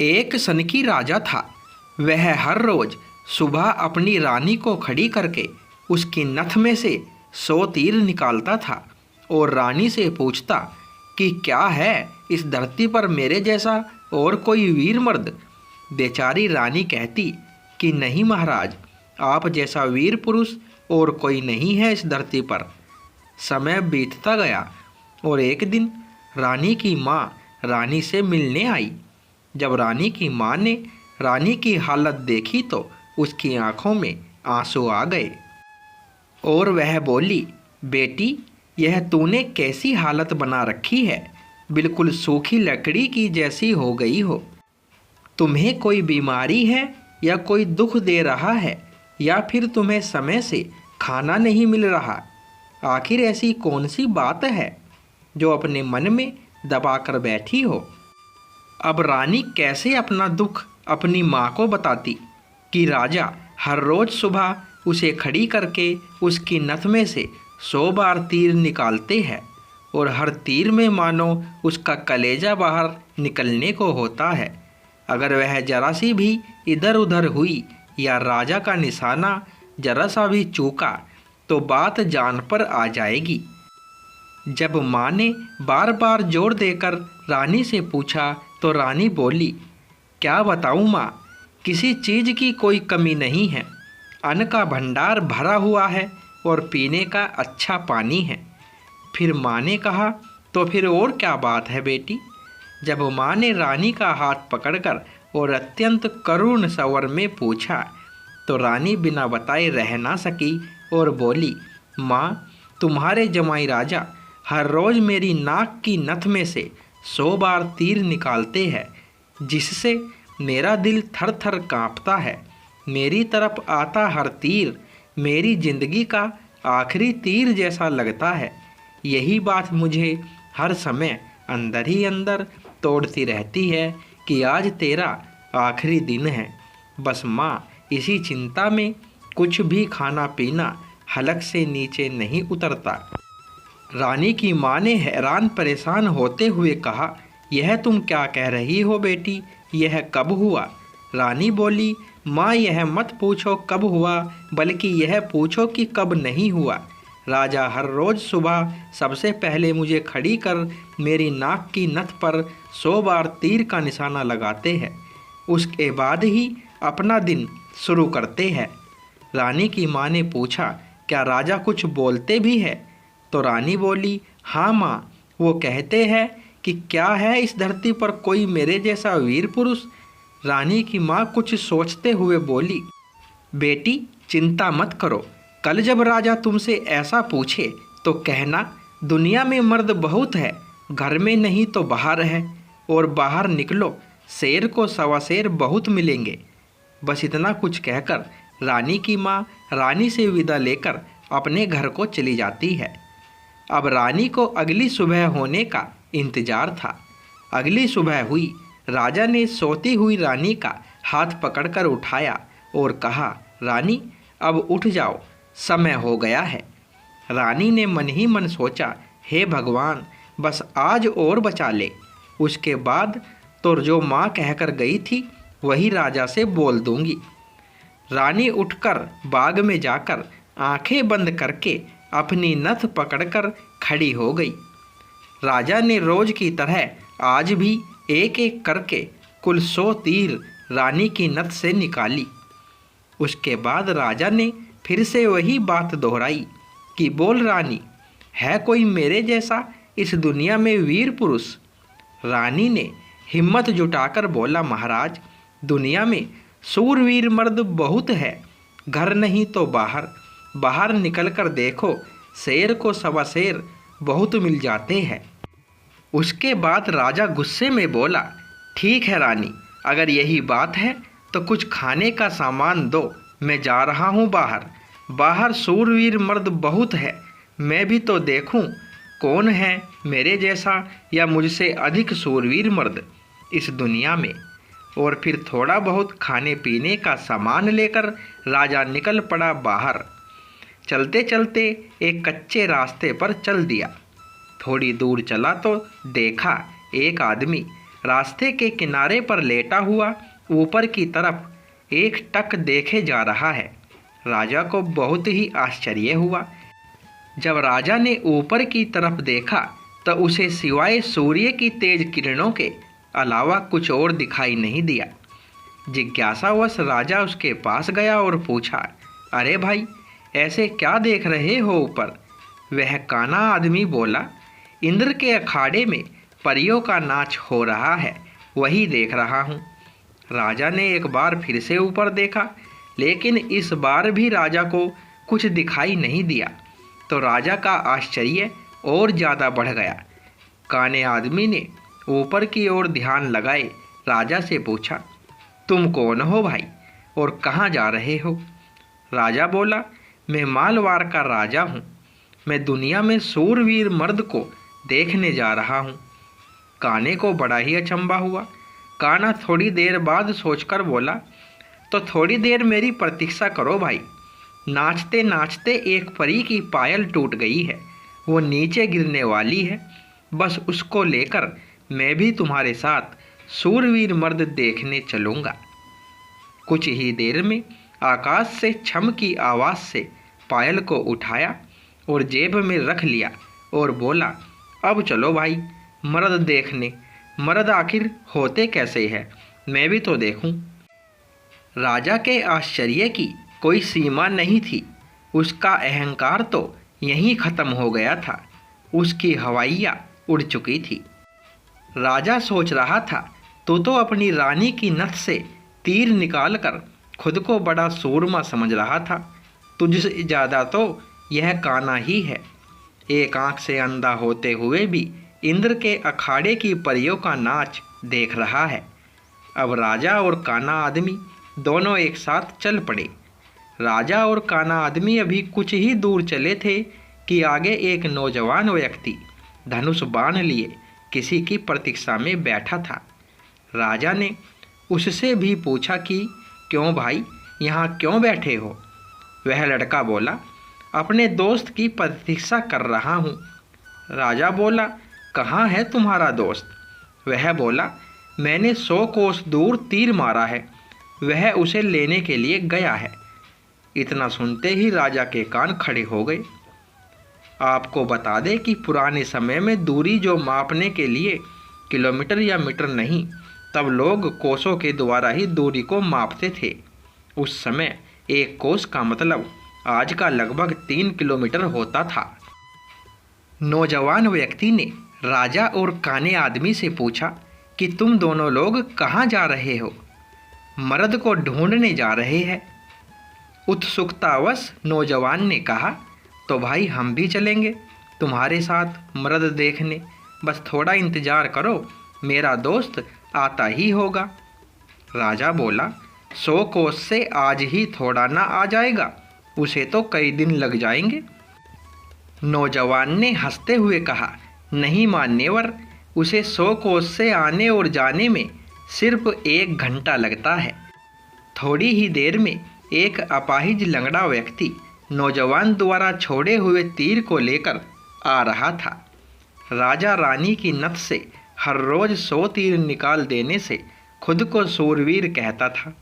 एक सनकी राजा था। वह हर रोज सुबह अपनी रानी को खड़ी करके उसकी नथ में से 100 तीर निकालता था और रानी से पूछता कि क्या है इस धरती पर मेरे जैसा और कोई वीर मर्द। बेचारी रानी कहती कि नहीं महाराज, आप जैसा वीर पुरुष और कोई नहीं है इस धरती पर। समय बीतता गया और एक दिन रानी की माँ रानी से मिलने आई। जब रानी की माँ ने रानी की हालत देखी तो उसकी आंखों में आंसू आ गए और वह बोली, बेटी, यह तूने कैसी हालत बना रखी है, बिल्कुल सूखी लकड़ी की जैसी हो गई हो। तुम्हें कोई बीमारी है या कोई दुख दे रहा है या फिर तुम्हें समय से खाना नहीं मिल रहा। आखिर ऐसी कौन सी बात है जो अपने मन में दबा कर बैठी हो। अब रानी कैसे अपना दुख अपनी माँ को बताती कि राजा हर रोज़ सुबह उसे खड़ी करके उसकी नथ में से 100 बार तीर निकालते हैं और हर तीर में मानो उसका कलेजा बाहर निकलने को होता है। अगर वह जरा सी भी इधर उधर हुई या राजा का निशाना जरा सा भी चूका तो बात जान पर आ जाएगी। जब माँ ने बार बार जोर देकर रानी से पूछा तो रानी बोली, क्या बताऊँ माँ, किसी चीज़ की कोई कमी नहीं है। अन्न का भंडार भरा हुआ है और पीने का अच्छा पानी है। फिर माँ ने कहा, तो फिर और क्या बात है बेटी। जब माँ ने रानी का हाथ पकड़कर और अत्यंत करुण स्वर में पूछा तो रानी बिना बताए रह ना सकी और बोली, माँ, तुम्हारे जमाई राजा हर रोज़ मेरी नाक की नथ में से 100 बार तीर निकालते हैं, जिससे मेरा दिल थर थर काँपता है। मेरी तरफ आता हर तीर मेरी जिंदगी का आखिरी तीर जैसा लगता है। यही बात मुझे हर समय अंदर ही अंदर तोड़ती रहती है कि आज तेरा आखिरी दिन है। बस माँ, इसी चिंता में कुछ भी खाना पीना हलक से नीचे नहीं उतरता। रानी की माँ ने हैरान परेशान होते हुए कहा, यह तुम क्या कह रही हो बेटी, यह कब हुआ। रानी बोली, माँ, यह मत पूछो कब हुआ, बल्कि यह पूछो कि कब नहीं हुआ। राजा हर रोज़ सुबह सबसे पहले मुझे खड़ी कर मेरी नाक की नथ पर 100 बार तीर का निशाना लगाते हैं, उसके बाद ही अपना दिन शुरू करते हैं। रानी की माँ ने पूछा, क्या राजा कुछ बोलते भी है। तो रानी बोली, हाँ माँ, वो कहते हैं कि क्या है इस धरती पर कोई मेरे जैसा वीर पुरुष। रानी की माँ कुछ सोचते हुए बोली, बेटी, चिंता मत करो। कल जब राजा तुमसे ऐसा पूछे तो कहना, दुनिया में मर्द बहुत है, घर में नहीं तो बाहर है, और बाहर निकलो शेर को 1.25 शेर बहुत मिलेंगे। बस इतना कुछ कहकर रानी की माँ रानी से विदा लेकर अपने घर को चली जाती है। अब रानी को अगली सुबह होने का इंतजार था। अगली सुबह हुई। राजा ने सोती हुई रानी का हाथ पकड़कर उठाया और कहा, रानी, अब उठ जाओ, समय हो गया है। रानी ने मन ही मन सोचा, हे भगवान, बस आज और बचा ले। उसके बाद तो जो माँ कहकर गई थी वही राजा से बोल दूंगी। रानी उठकर बाग में जाकर आंखें बंद करके अपनी नथ पकड़कर खड़ी हो गई। राजा ने रोज की तरह आज भी एक एक करके कुल 100 तीर रानी की नथ से निकाली। उसके बाद राजा ने फिर से वही बात दोहराई कि बोल रानी, है कोई मेरे जैसा इस दुनिया में वीर पुरुष। रानी ने हिम्मत जुटाकर बोला, महाराज, दुनिया में सूरवीर मर्द बहुत है, घर नहीं तो बाहर, बाहर निकल कर देखो, शेर को 1.25 शेर बहुत मिल जाते हैं। उसके बाद राजा गुस्से में बोला, ठीक है रानी, अगर यही बात है तो कुछ खाने का सामान दो, मैं जा रहा हूँ बाहर। बाहर सूरवीर मर्द बहुत है, मैं भी तो देखूँ कौन है मेरे जैसा या मुझसे अधिक सूरवीर मर्द इस दुनिया में। और फिर थोड़ा बहुत खाने पीने का सामान लेकर राजा निकल पड़ा बाहर। चलते चलते एक कच्चे रास्ते पर चल दिया। थोड़ी दूर चला तो देखा एक आदमी रास्ते के किनारे पर लेटा हुआ ऊपर की तरफ एक टक देखे जा रहा है। राजा को बहुत ही आश्चर्य हुआ। जब राजा ने ऊपर की तरफ देखा तो उसे सिवाय सूर्य की तेज किरणों के अलावा कुछ और दिखाई नहीं दिया। जिज्ञासावश राजा उसके पास गया और पूछा, अरे भाई, ऐसे क्या देख रहे हो ऊपर? वह काना आदमी बोला, इंद्र के अखाड़े में परियों का नाच हो रहा है, वही देख रहा हूँ। राजा ने एक बार फिर से ऊपर देखा, लेकिन इस बार भी राजा को कुछ दिखाई नहीं दिया। तो राजा का आश्चर्य और ज़्यादा बढ़ गया। काने आदमी ने ऊपर की ओर ध्यान लगाए राजा से पूछा, तुम कौन हो भाई और कहाँ जा रहे हो? राजा बोला, मैं मालवार का राजा हूँ। मैं दुनिया में सूरवीर मर्द को देखने जा रहा हूँ। काने को बड़ा ही अचंभा हुआ। काना थोड़ी देर बाद सोचकर बोला, तो थोड़ी देर मेरी प्रतीक्षा करो भाई। नाचते नाचते एक परी की पायल टूट गई है, वो नीचे गिरने वाली है। बस उसको लेकर मैं भी तुम्हारे साथ सूरवीर मर्द देखने चलूँगा। कुछ ही देर में आकाश से छम की आवाज़ से पायल को उठाया और जेब में रख लिया और बोला, अब चलो भाई मर्द देखने। मर्द आखिर होते कैसे हैं, मैं भी तो देखूं। राजा के आश्चर्य की कोई सीमा नहीं थी। उसका अहंकार तो यहीं ख़त्म हो गया था। उसकी हवाइयाँ उड़ चुकी थी। राजा सोच रहा था, तो अपनी रानी की नथ से तीर निकालकर खुद को बड़ा सूरमा समझ रहा था। तुझसे ज़्यादा तो यह काना ही है। एक आंख से अंधा होते हुए भी इंद्र के अखाड़े की परियों का नाच देख रहा है। अब राजा और काना आदमी दोनों एक साथ चल पड़े। राजा और काना आदमी अभी कुछ ही दूर चले थे कि आगे एक नौजवान व्यक्ति धनुष बाण लिए किसी की प्रतीक्षा में बैठा था। राजा ने उससे भी पूछा कि क्यों भाई, यहाँ क्यों बैठे हो? वह लड़का बोला, अपने दोस्त की प्रतीक्षा कर रहा हूँ। राजा बोला, कहाँ है तुम्हारा दोस्त? वह बोला, मैंने 100 कोस दूर तीर मारा है, वह उसे लेने के लिए गया है। इतना सुनते ही राजा के कान खड़े हो गए। आपको बता दें कि पुराने समय में दूरी जो मापने के लिए किलोमीटर या मीटर नहीं, तब लोग कोसों के द्वारा ही दूरी को मापते थे। उस समय एक कोस का मतलब आज का लगभग 3 किलोमीटर होता था। नौजवान व्यक्ति ने राजा और काने आदमी से पूछा कि तुम दोनों लोग कहाँ जा रहे हो? मर्द को ढूंढने जा रहे हैं। उत्सुकतावश नौजवान ने कहा, तो भाई हम भी चलेंगे तुम्हारे साथ मर्द देखने। बस थोड़ा इंतज़ार करो, मेरा दोस्त आता ही होगा। राजा बोला, 100 कोस से आज ही थोड़ा ना आ जाएगा, उसे तो कई दिन लग जाएंगे। नौजवान ने हंसते हुए कहा, नहीं मान्यवर, उसे 100 कोस से आने और जाने में सिर्फ 1 घंटा लगता है। थोड़ी ही देर में एक अपाहिज लंगड़ा व्यक्ति नौजवान द्वारा छोड़े हुए तीर को लेकर आ रहा था। राजा रानी की नथ से हर रोज 100 तीर निकाल देने से खुद को सूरवीर कहता था।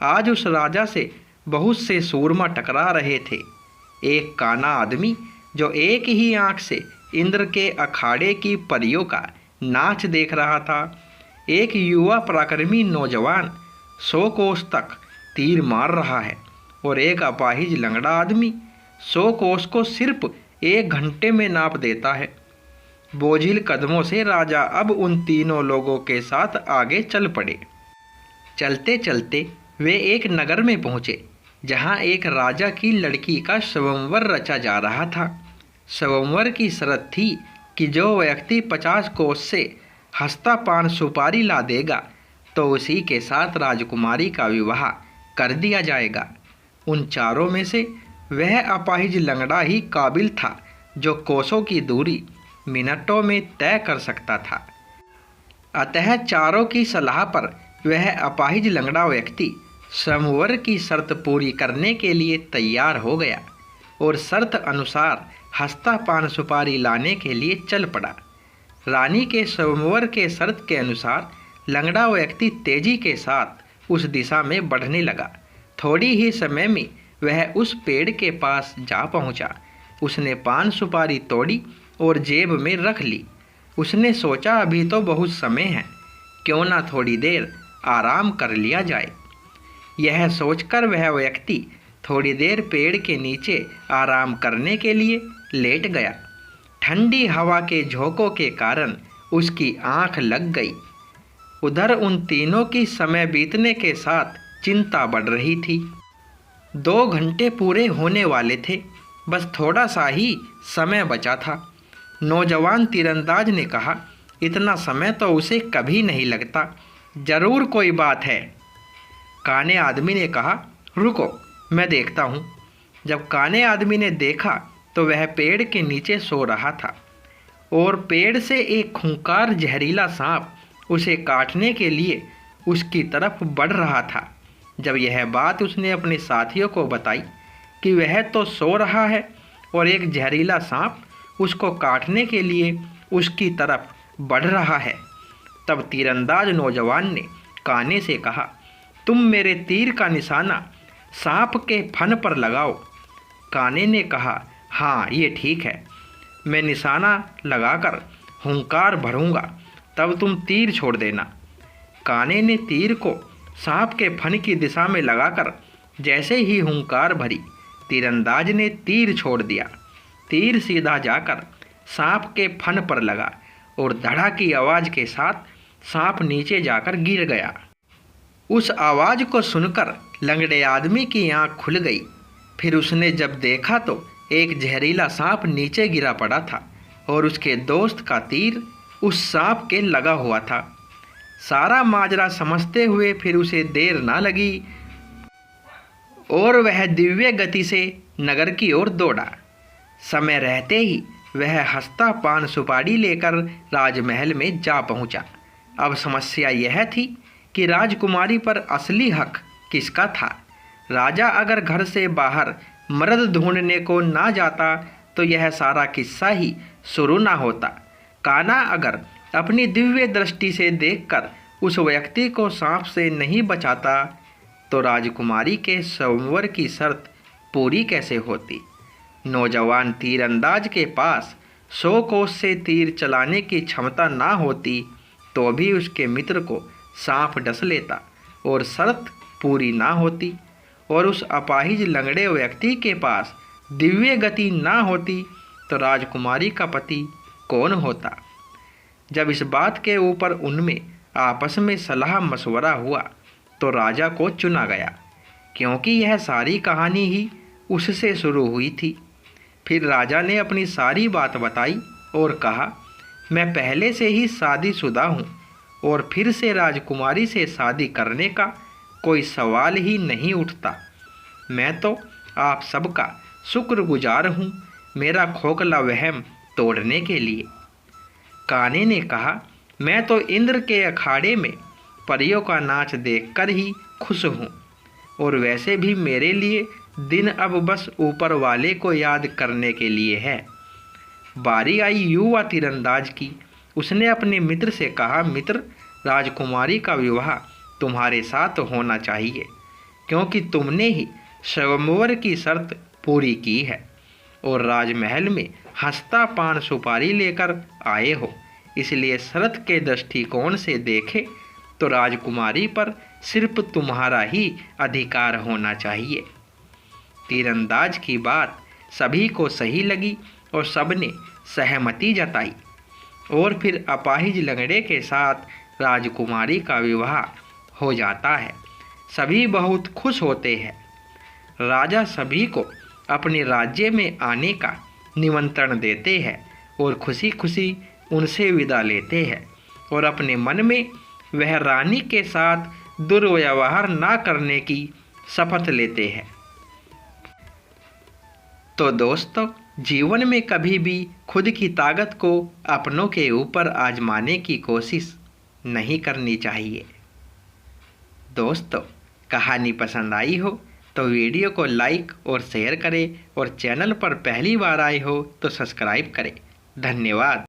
आज उस राजा से बहुत से सूरमा टकरा रहे थे। एक काना आदमी जो एक ही आंख से इंद्र के अखाड़े की परियों का नाच देख रहा था, एक युवा पराक्रमी नौजवान 100 कोस तक तीर मार रहा है और एक अपाहिज लंगड़ा आदमी 100 कोस को सिर्फ 1 घंटे में नाप देता है। बोझिल कदमों से राजा अब उन तीनों लोगों के साथ आगे चल पड़े। चलते चलते वे एक नगर में पहुँचे जहाँ एक राजा की लड़की का स्वयंवर रचा जा रहा था। स्वयंवर की शर्त थी कि जो व्यक्ति 50 कोस से हस्ता पान सुपारी ला देगा तो उसी के साथ राजकुमारी का विवाह कर दिया जाएगा। उन चारों में से वह अपाहिज लंगड़ा ही काबिल था जो कोसों की दूरी मिनटों में तय कर सकता था। अतः चारों की सलाह पर वह अपाहिज लंगड़ा व्यक्ति स्वयंवर की शर्त पूरी करने के लिए तैयार हो गया और शर्त अनुसार हस्ता पान सुपारी लाने के लिए चल पड़ा। रानी के स्वयंवर के शर्त के अनुसार लंगड़ा व्यक्ति तेजी के साथ उस दिशा में बढ़ने लगा। थोड़ी ही समय में वह उस पेड़ के पास जा पहुंचा। उसने पान सुपारी तोड़ी और जेब में रख ली। उसने सोचा अभी तो बहुत समय है, क्यों ना थोड़ी देर आराम कर लिया जाए। यह सोचकर वह व्यक्ति थोड़ी देर पेड़ के नीचे आराम करने के लिए लेट गया। ठंडी हवा के झोंकों के कारण उसकी आंख लग गई। उधर उन तीनों की समय बीतने के साथ चिंता बढ़ रही थी। 2 घंटे पूरे होने वाले थे, बस थोड़ा सा ही समय बचा था। नौजवान तीरंदाज ने कहा, इतना समय तो उसे कभी नहीं लगता, जरूर कोई बात है। काने आदमी ने कहा, रुको मैं देखता हूँ। जब काने आदमी ने देखा तो वह पेड़ के नीचे सो रहा था और पेड़ से एक खूंखार जहरीला सांप उसे काटने के लिए उसकी तरफ बढ़ रहा था। जब यह बात उसने अपने साथियों को बताई कि वह तो सो रहा है और एक जहरीला सांप उसको काटने के लिए उसकी तरफ बढ़ रहा है, तब तीरंदाज नौजवान ने काने से कहा, तुम मेरे तीर का निशाना सांप के फन पर लगाओ। काने ने कहा, हाँ ये ठीक है, मैं निशाना लगाकर हुंकार भरूंगा, तब तुम तीर छोड़ देना। काने ने तीर को सांप के फन की दिशा में लगाकर जैसे ही हुंकार भरी, तीरंदाज ने तीर छोड़ दिया। तीर सीधा जाकर सांप के फन पर लगा और धड़ा की आवाज़ के साथ सांप नीचे जाकर गिर गया। उस आवाज़ को सुनकर लंगड़े आदमी की आंख खुल गई। फिर उसने जब देखा तो एक जहरीला सांप नीचे गिरा पड़ा था और उसके दोस्त का तीर उस सांप के लगा हुआ था। सारा माजरा समझते हुए फिर उसे देर ना लगी और वह दिव्य गति से नगर की ओर दौड़ा। समय रहते ही वह हंसता पान सुपारी लेकर राजमहल में जा पहुंचा। अब समस्या यह थी कि राजकुमारी पर असली हक किसका था। राजा अगर घर से बाहर मर्द ढूंढने को ना जाता तो यह सारा किस्सा ही शुरू ना होता। काना अगर अपनी दिव्य दृष्टि से देखकर उस व्यक्ति को सांप से नहीं बचाता तो राजकुमारी के स्वयंवर की शर्त पूरी कैसे होती। नौजवान तीरंदाज के पास 100 कोस से तीर चलाने की क्षमता ना होती तो भी उसके मित्र को सांप डस लेता और शर्त पूरी ना होती। और उस अपाहिज लंगड़े व्यक्ति के पास दिव्य गति ना होती तो राजकुमारी का पति कौन होता। जब इस बात के ऊपर उनमें आपस में सलाह मशवरा हुआ तो राजा को चुना गया, क्योंकि यह सारी कहानी ही उससे शुरू हुई थी। फिर राजा ने अपनी सारी बात बताई और कहा, मैं पहले से ही शादीशुदा हूँ और फिर से राजकुमारी से शादी करने का कोई सवाल ही नहीं उठता। मैं तो आप सबका शुक्रगुजार हूँ मेरा खोखला वहम तोड़ने के लिए। काने ने कहा, मैं तो इंद्र के अखाड़े में परियों का नाच देखकर ही खुश हूँ और वैसे भी मेरे लिए दिन अब बस ऊपर वाले को याद करने के लिए है। बारी आई युवा तीरंदाज की। उसने अपने मित्र से कहा, मित्र, राजकुमारी का विवाह तुम्हारे साथ होना चाहिए, क्योंकि तुमने ही स्वयंवर की शर्त पूरी की है और राजमहल में हंसता पान सुपारी लेकर आए हो। इसलिए शर्त के दृष्टिकोण से देखे तो राजकुमारी पर सिर्फ तुम्हारा ही अधिकार होना चाहिए। तीरंदाज की बात सभी को सही लगी और सबने सहमति जताई और फिर अपाहिज लंगड़े के साथ राजकुमारी का विवाह हो जाता है। सभी बहुत खुश होते हैं। राजा सभी को अपने राज्य में आने का निमंत्रण देते हैं और खुशी खुशी उनसे विदा लेते हैं और अपने मन में वह रानी के साथ दुर्व्यवहार ना करने की शपथ लेते हैं। तो दोस्तों, जीवन में कभी भी खुद की ताकत को अपनों के ऊपर आजमाने की कोशिश नहीं करनी चाहिए। दोस्तों, कहानी पसंद आई हो तो वीडियो को लाइक और शेयर करें और चैनल पर पहली बार आए हो तो सब्सक्राइब करें। धन्यवाद।